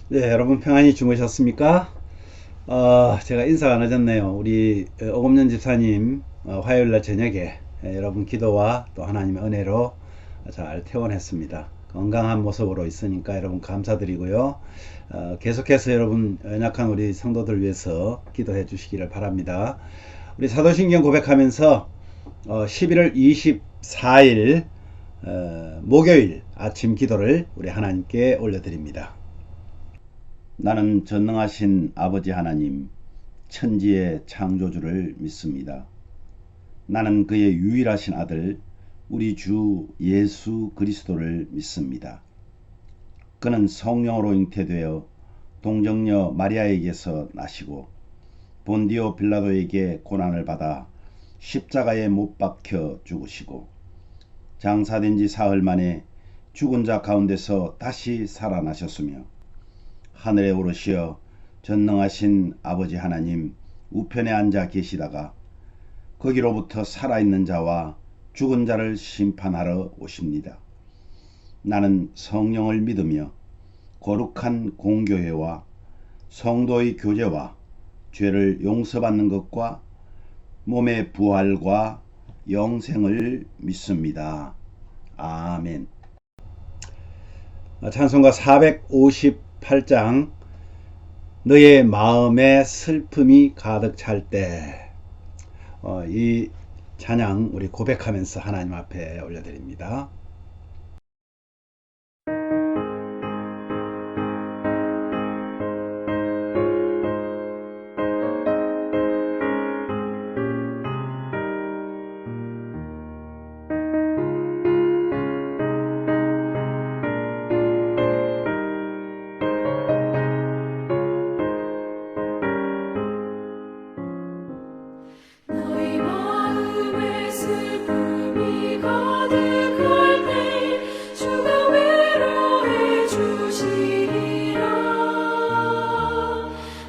네, 여러분 평안히 주무셨습니까? 제가 인사가 늦었네요. 우리 오금년 집사님 화요일날 저녁에 여러분 기도와 또 하나님의 은혜로 잘 퇴원했습니다. 건강한 모습으로 있으니까 여러분 감사드리고요. 계속해서 여러분 연약한 우리 성도들 위해서 기도해 주시기를 바랍니다. 우리 사도신경 고백하면서 11월 24일 목요일 아침 기도를 우리 하나님께 올려드립니다. 나는 전능하신 아버지 하나님, 천지의 창조주를 믿습니다. 나는 그의 유일하신 아들, 우리 주 예수 그리스도를 믿습니다. 그는 성령으로 잉태되어 동정녀 마리아에게서 나시고 본디오 빌라도에게 고난을 받아 십자가에 못 박혀 죽으시고 장사된 지 사흘 만에 죽은 자 가운데서 다시 살아나셨으며 하늘에 오르시어 전능하신 아버지 하나님 우편에 앉아 계시다가 거기로부터 살아있는 자와 죽은 자를 심판하러 오십니다. 나는 성령을 믿으며 거룩한 공교회와 성도의 교제와 죄를 용서받는 것과 몸의 부활과 영생을 믿습니다. 아멘. 찬송가 458장 너의 마음에 슬픔이 가득 찰 때, 이 찬양 우리 고백하면서 하나님 앞에 올려드립니다. 너희 마음에 슬픔이 가득할 때 주가 위로해 주시리라.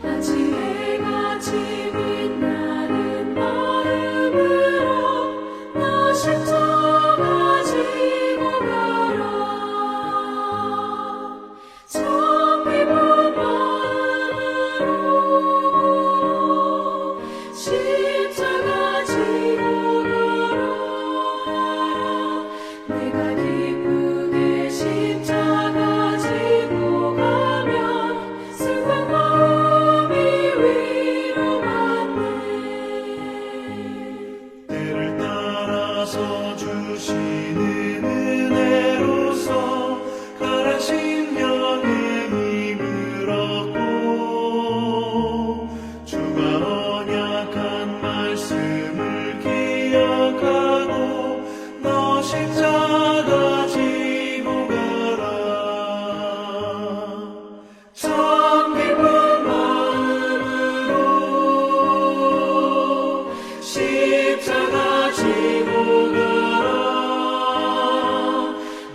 아침 해같이 빛나는 마음으로 나 십자가 지고 가라. 참 기쁜 마음으로 십자가 지고 가라. 내가 기쁘게 십자가 지고 가면 슬픈 마음이 위로받네. 때를 따라서 주시는 은혜로서 가란 심령의 힘을 얻고 주가 언약한 말씀을 기억하고 너 십자가 지고 가라. 참 기쁜 마음으로 십자가 지고 가라.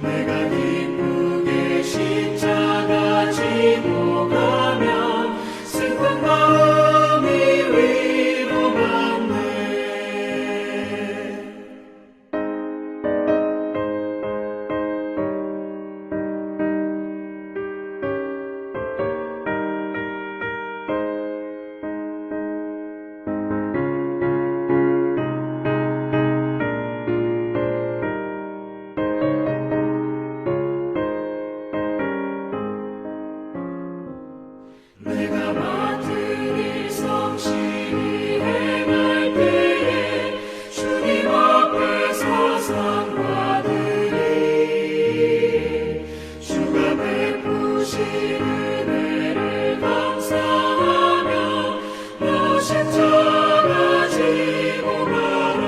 내가 기쁘게 십자가 지고 가면 슬픈 마음이 위로받네. 내가 맡은 일 성실히 행할 때에 주님 앞에 상 받으리. 주가 베푸신 은혜를 감사하며 너 십자가 지고 가라.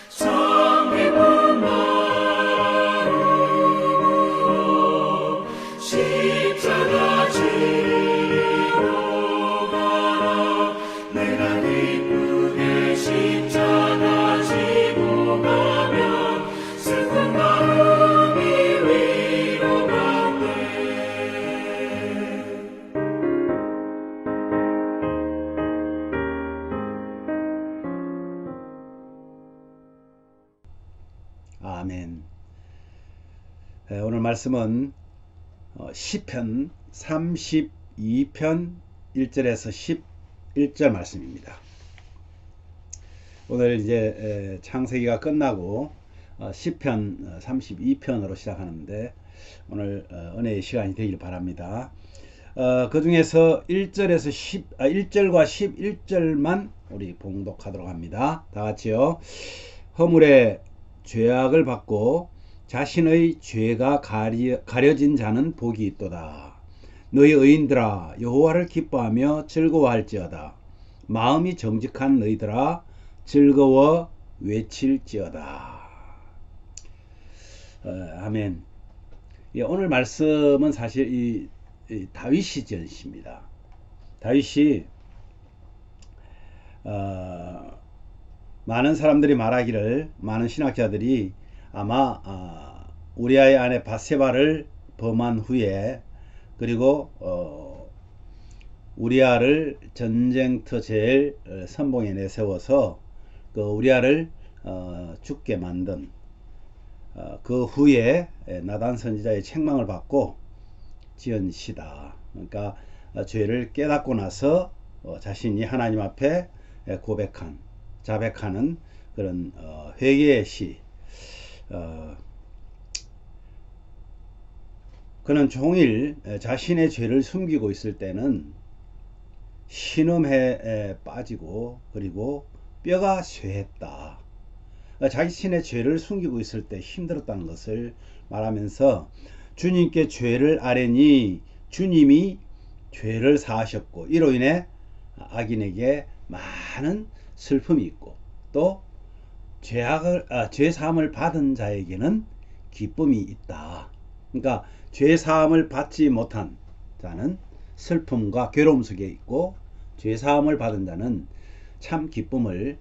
참 기쁜 마음으로 십자가 지고 가라. 내가 기쁘게 십자가 지고 가면 슬픈 마음이 위로받네. 아멘. 오늘 말씀은 시편 32편 1절에서 11절 말씀입니다. 오늘 이제 창세기가 끝나고 시편 32편으로 시작하는데 오늘 은혜의 시간이 되길 바랍니다. 그 중에서 1절과 11절만 우리 봉독하도록 합니다. 다 같이요. 허물의 죄악을 받고 자신의 죄가 가려진 자는 복이 있도다. 너희 의인들아 여호와를 기뻐하며 즐거워할지어다. 마음이 정직한 너희들아 즐거워 외칠지어다. 아멘. 오늘 말씀은 사실 이 다윗이 지은 시입니다. 다윗이 많은 사람들이 말하기를, 많은 신학자들이 아마 우리아의 아내 바세바를 범한 후에, 그리고 우리아를 전쟁터 제일 선봉에 내세워서 그 우리아를 죽게 만든 그 후에 나단 선지자의 책망을 받고 지은 시다. 그러니까 죄를 깨닫고 나서 자신이 하나님 앞에 고백한, 자백하는 그런 회개의 시. 그는 종일 자신의 죄를 숨기고 있을 때는 신음에 빠지고 그리고 뼈가 쇠했다. 자신의 죄를 숨기고 있을 때 힘들었다는 것을 말하면서 주님께 죄를 아뢰니 주님이 죄를 사하셨고 이로 인해 악인에게 많은 슬픔이 있고 또 죄 사함을 받은 자에게는 기쁨이 있다. 그러니까 죄 사함을 받지 못한 자는 슬픔과 괴로움 속에 있고 죄 사함을 받은 자는 참 기쁨을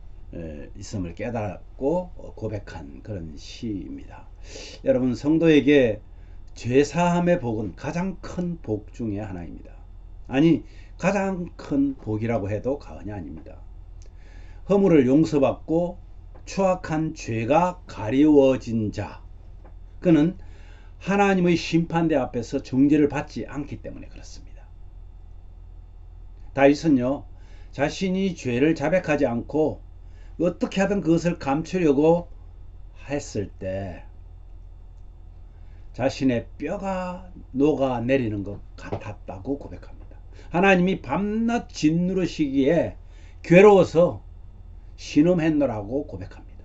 있음을 깨닫고 고백한 그런 시입니다. 여러분, 성도에게 죄 사함의 복은 가장 큰 복 중에 하나입니다. 아니, 가장 큰 복이라고 해도 과언이 아닙니다. 허물을 용서받고 추악한 죄가 가리워진 자, 그는 하나님의 심판대 앞에서 정죄를 받지 않기 때문에 그렇습니다. 다윗은요, 자신이 죄를 자백하지 않고 어떻게 하든 그것을 감추려고 했을 때 자신의 뼈가 녹아내리는 것 같았다고 고백합니다. 하나님이 밤낮 짓누르시기에 괴로워서 신음했노라고 고백합니다.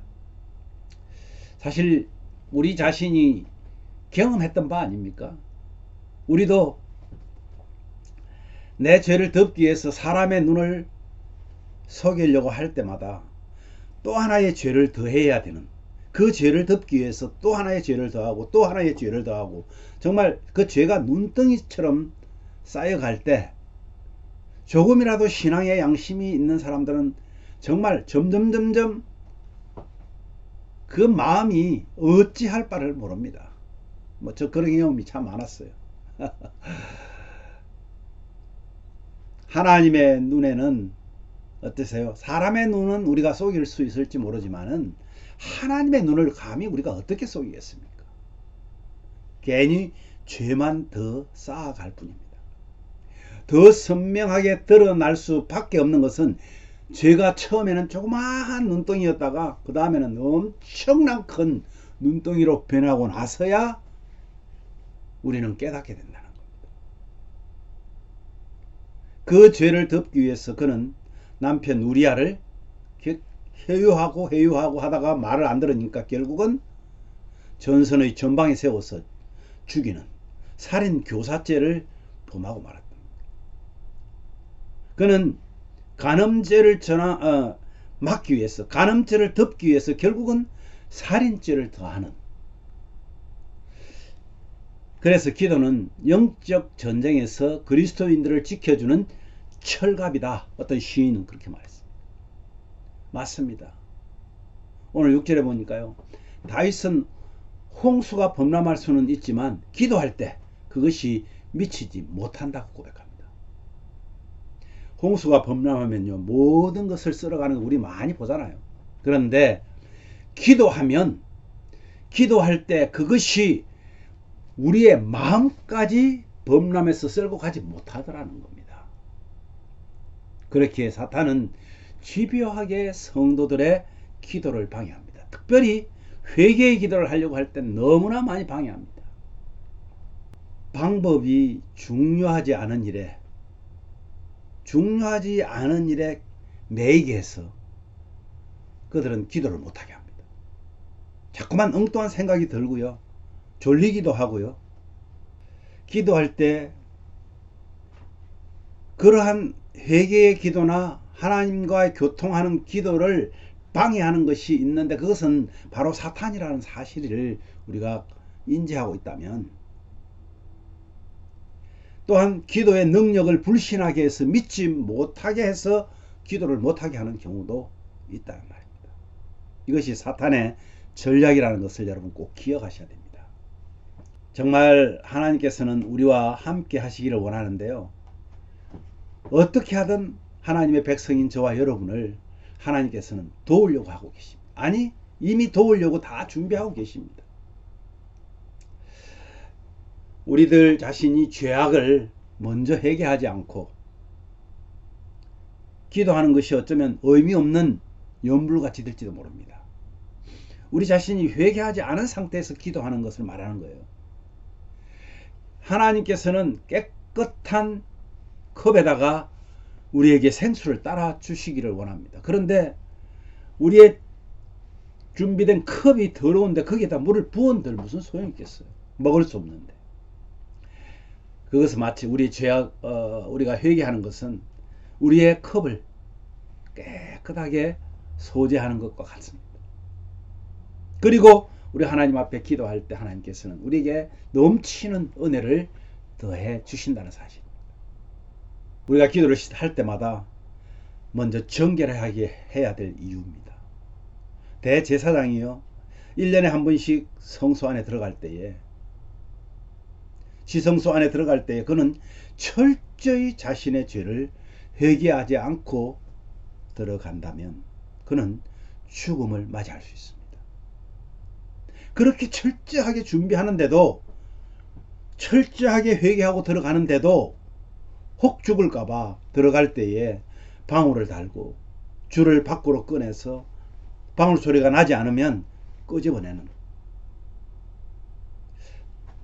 사실 우리 자신이 경험했던 바 아닙니까? 우리도 내 죄를 덮기 위해서 사람의 눈을 속이려고 할 때마다 또 하나의 죄를 더해야 되는, 그 죄를 덮기 위해서 또 하나의 죄를 더하고 또 하나의 죄를 더하고, 정말 그 죄가 눈덩이처럼 쌓여갈 때 조금이라도 신앙의 양심이 있는 사람들은 정말 점점 그 마음이 어찌할 바를 모릅니다. 저 그런 경험이 참 많았어요. 하나님의 눈에는 어떠세요? 사람의 눈은 우리가 속일 수 있을지 모르지만은 하나님의 눈을 감히 우리가 어떻게 속이겠습니까? 괜히 죄만 더 쌓아갈 뿐입니다. 더 선명하게 드러날 수밖에 없는 것은 죄가 처음에는 조그마한 눈덩이였다가 그 다음에는 엄청난 큰 눈덩이로 변하고 나서야 우리는 깨닫게 된다는 겁니다. 그 죄를 덮기 위해서 그는 남편 우리아를 회유하고 하다가 말을 안 들으니까 결국은 전선의 전방에 세워서 죽이는 살인 교사죄를 범하고 말았다. 그는 간음죄를 막기 위해서, 간음죄를 덮기 위해서 결국은 살인죄를 더하는, 그래서 기도는 영적 전쟁에서 그리스도인들을 지켜주는 철갑이다. 어떤 시인은 그렇게 말했습니다. 맞습니다. 오늘 6절에 보니까요, 다윗은 홍수가 범람할 수는 있지만 기도할 때 그것이 미치지 못한다고 고백합니다. 홍수가 범람하면요, 모든 것을 쓸어가는 거 우리 많이 보잖아요. 그런데 기도할 때 그것이 우리의 마음까지 범람해서 썰고 가지 못하더라는 겁니다. 그렇게 사탄은 집요하게 성도들의 기도를 방해합니다. 특별히 회개의 기도를 하려고 할 때 너무나 많이 방해합니다. 방법이 중요하지 않은 일에 매이게 해서 그들은 기도를 못하게 합니다. 자꾸만 엉뚱한 생각이 들고요. 졸리기도 하고요. 기도할 때 그러한 회개의 기도나 하나님과의 교통하는 기도를 방해하는 것이 있는데 그것은 바로 사탄이라는 사실을 우리가 인지하고 있다면, 또한 기도의 능력을 불신하게 해서 믿지 못하게 해서 기도를 못하게 하는 경우도 있다는 말입니다. 이것이 사탄의 전략이라는 것을 여러분 꼭 기억하셔야 됩니다. 정말 하나님께서는 우리와 함께 하시기를 원하는데요. 어떻게 하든 하나님의 백성인 저와 여러분을 하나님께서는 도우려고 하고 계십니다. 아니, 이미 도우려고 다 준비하고 계십니다. 우리들 자신이 죄악을 먼저 회개하지 않고 기도하는 것이 어쩌면 의미 없는 연불같이 될지도 모릅니다. 우리 자신이 회개하지 않은 상태에서 기도하는 것을 말하는 거예요. 하나님께서는 깨끗한 컵에다가 우리에게 생수를 따라 주시기를 원합니다. 그런데 우리의 준비된 컵이 더러운데 거기에다 물을 부은들 무슨 소용이 있겠어요? 먹을 수 없는데. 그것은 마치 우리 죄악, 우리가 회개하는 것은 우리의 컵을 깨끗하게 소재하는 것과 같습니다. 그리고 우리 하나님 앞에 기도할 때 하나님께서는 우리에게 넘치는 은혜를 더해 주신다는 사실입니다. 우리가 기도를 할 때마다 먼저 정결하게 해야 될 이유입니다. 대제사장이요, 1년에 한 번씩 성소 안에 들어갈 때에, 지성소 안에 들어갈 때에 그는 철저히 자신의 죄를 회개하지 않고 들어간다면 그는 죽음을 맞이할 수 있습니다. 그렇게 철저하게 준비하는데도, 철저하게 회개하고 들어가는데도 혹 죽을까봐 들어갈 때에 방울을 달고 줄을 밖으로 꺼내서 방울 소리가 나지 않으면 끄집어내는.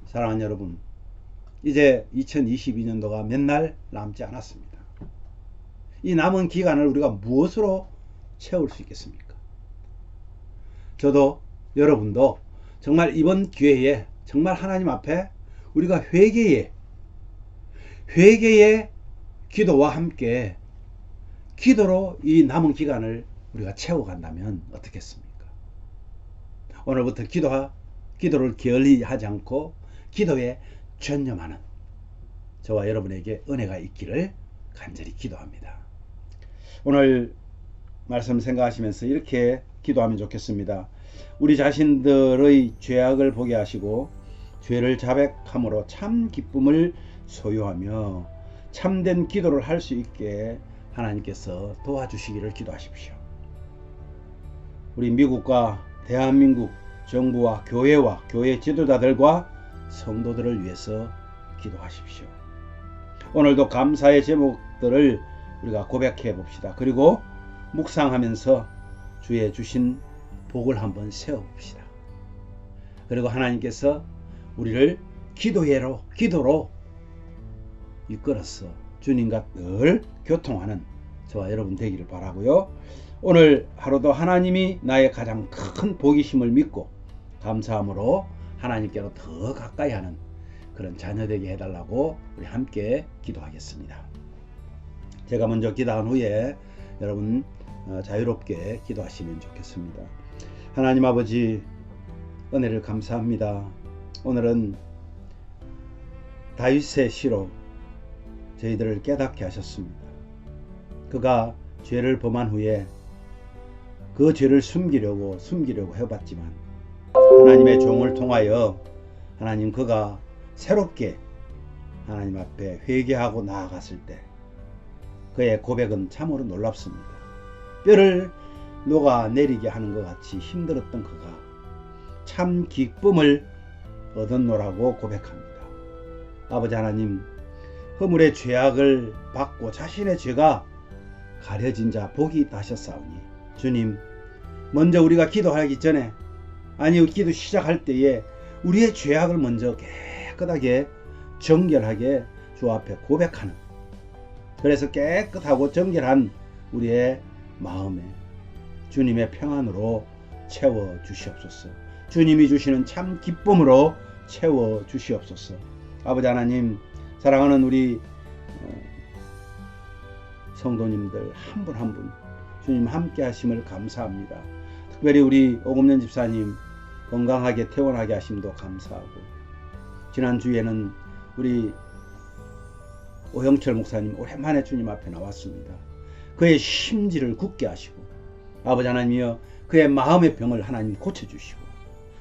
사랑하는 여러분, 이제 2022년도가 몇 날 남지 않았습니다. 이 남은 기간을 우리가 무엇으로 채울 수 있겠습니까? 저도 여러분도 정말 이번 기회에 정말 하나님 앞에 우리가 회개의 기도와 함께 기도로 이 남은 기간을 우리가 채워간다면 어떻겠습니까? 오늘부터 기도를 게을리하지 않고 기도에 전념하는 저와 여러분에게 은혜가 있기를 간절히 기도합니다. 오늘 말씀 생각하시면서 이렇게 기도하면 좋겠습니다. 우리 자신들의 죄악을 보게 하시고 죄를 자백함으로 참 기쁨을 소유하며 참된 기도를 할 수 있게 하나님께서 도와주시기를 기도하십시오. 우리 미국과 대한민국 정부와 교회와 교회 지도자들과 성도들을 위해서 기도하십시오. 오늘도 감사의 제목들을 우리가 고백해 봅시다. 그리고 묵상하면서 주의 주신 복을 한번 세워 봅시다. 그리고 하나님께서 우리를 기도로 이끌어서 주님과 늘 교통하는 저와 여러분 되기를 바라고요. 오늘 하루도 하나님이 나의 가장 큰 복이심을 믿고 감사함으로 하나님께로 더 가까이 하는 그런 자녀 되게 해달라고 우리 함께 기도하겠습니다. 제가 먼저 기도한 후에 여러분 자유롭게 기도하시면 좋겠습니다. 하나님 아버지, 은혜를 감사합니다. 오늘은 다윗의 시로 저희들을 깨닫게 하셨습니다. 그가 죄를 범한 후에 그 죄를 숨기려고 해봤지만 하나님의 종을 통하여 하나님 그가 새롭게 하나님 앞에 회개하고 나아갔을 때 그의 고백은 참으로 놀랍습니다. 뼈를 녹아내리게 하는 것 같이 힘들었던 그가 참 기쁨을 얻었노라고 고백합니다. 아버지 하나님, 허물의 죄악을 받고 자신의 죄가 가려진 자 복이 있다 하셨사오니 주님, 먼저 우리가 기도하기 전에, 아니 기도 시작할 때에 우리의 죄악을 먼저 깨끗하게 정결하게 주 앞에 고백하는, 그래서 깨끗하고 정결한 우리의 마음에 주님의 평안으로 채워 주시옵소서. 주님이 주시는 참 기쁨으로 채워 주시옵소서. 아버지 하나님, 사랑하는 우리 성도님들 한 분 한 분 주님 함께 하심을 감사합니다. 특별히 우리 오금년 집사님 건강하게 퇴원하게 하심도 감사하고, 지난주에는 우리 오형철 목사님 오랜만에 주님 앞에 나왔습니다. 그의 심지를 굳게 하시고, 아버지 하나님이여 그의 마음의 병을 하나님 고쳐주시고,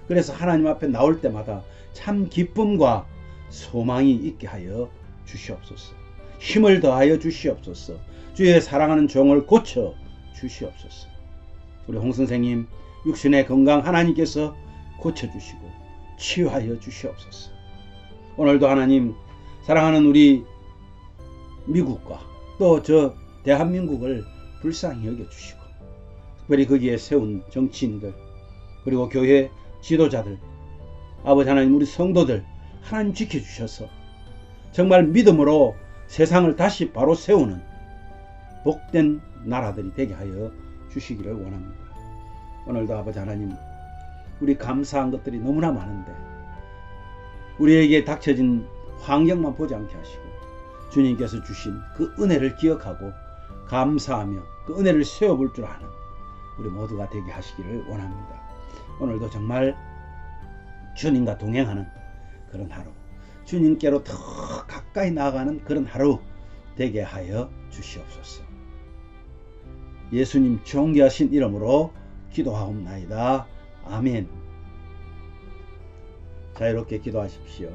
그래서 하나님 앞에 나올 때마다 참 기쁨과 소망이 있게 하여 주시옵소서. 힘을 더하여 주시옵소서. 주의 사랑하는 종을 고쳐 주시옵소서. 우리 홍 선생님 육신의 건강 하나님께서 고쳐주시고 치유하여 주시옵소서. 오늘도 하나님, 사랑하는 우리 미국과 또 저 대한민국을 불쌍히 여겨주시고, 특별히 거기에 세운 정치인들, 그리고 교회 지도자들, 아버지 하나님, 우리 성도들 하나님 지켜주셔서 정말 믿음으로 세상을 다시 바로 세우는 복된 나라들이 되게 하여 주시기를 원합니다. 오늘도 아버지 하나님, 우리 감사한 것들이 너무나 많은데 우리에게 닥쳐진 환경만 보지 않게 하시고 주님께서 주신 그 은혜를 기억하고 감사하며 그 은혜를 세워볼 줄 아는 우리 모두가 되게 하시기를 원합니다. 오늘도 정말 주님과 동행하는 그런 하루, 주님께로 더 가까이 나아가는 그런 하루 되게 하여 주시옵소서. 예수님 존귀하신 이름으로 기도하옵나이다. 아멘. 자유롭게 기도하십시오.